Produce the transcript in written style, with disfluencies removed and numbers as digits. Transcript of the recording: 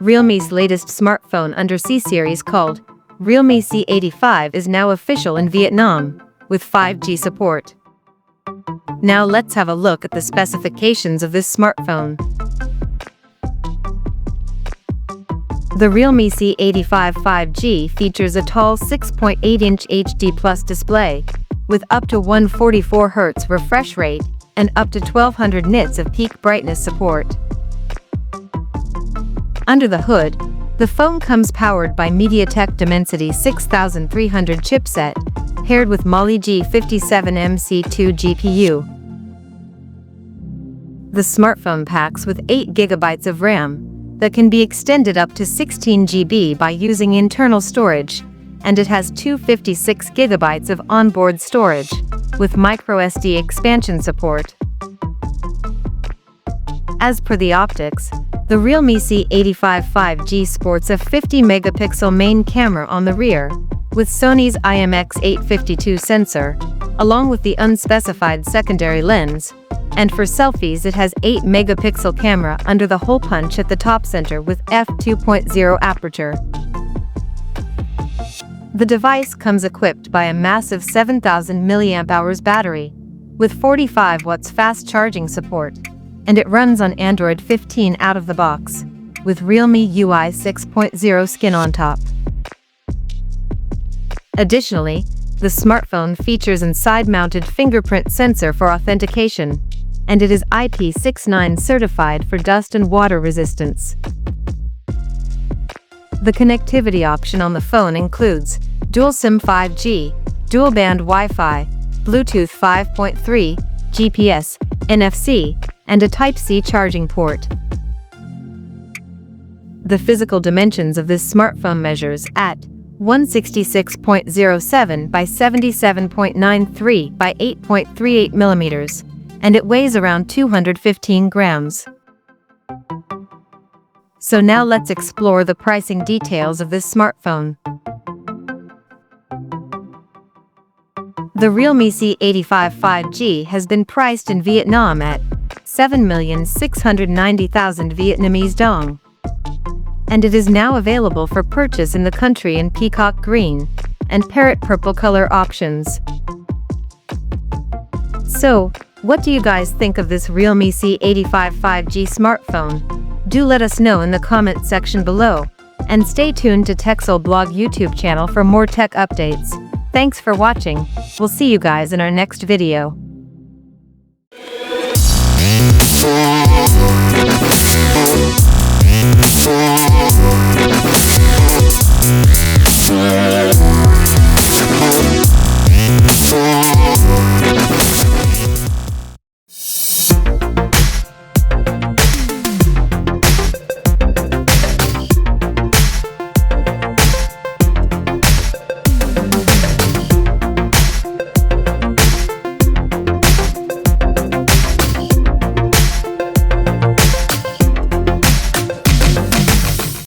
Realme's latest smartphone under C-series called Realme C85 is now official in Vietnam, with 5G support. Now let's have a look at the specifications of this smartphone. The Realme C85 5G features a tall 6.8-inch HD Plus display, with up to 144 Hz refresh rate and up to 1200 nits of peak brightness support. Under the hood, the phone comes powered by MediaTek Dimensity 6300 chipset, paired with Mali G57MC2 GPU. The smartphone packs with 8 GB of RAM that can be extended up to 16 GB by using internal storage, and it has 256 GB of onboard storage, with microSD expansion support. As per the optics, the Realme C85 5G sports a 50-megapixel main camera on the rear, with Sony's IMX852 sensor, along with the unspecified secondary lens, and for selfies it has 8-megapixel camera under the hole punch at the top center with f2.0 aperture. The device comes equipped by a massive 7000 mAh battery, with 45 watts fast charging support, and it runs on Android 15 out of the box, with Realme UI 6.0 skin on top. Additionally, the smartphone features a side-mounted fingerprint sensor for authentication, and it is IP69 certified for dust and water resistance. The connectivity option on the phone includes dual SIM 5G, dual-band Wi-Fi, Bluetooth 5.3, GPS, NFC, and a Type-C charging port. The physical dimensions of this smartphone measures at 166.07 by 77.93 by 8.38 millimeters, and it weighs around 215 grams. So now let's explore the pricing details of this smartphone. The Realme C85 5G has been priced in Vietnam at 7,690,000 Vietnamese dong, and it is now available for purchase in the country in peacock green and parrot purple color options. So, what do you guys think of this Realme C85 5G smartphone? Do let us know in the comment section below, and stay tuned to TechSole Blog YouTube channel for more tech updates. Thanks for watching. We'll see you guys in our next video. Yeah.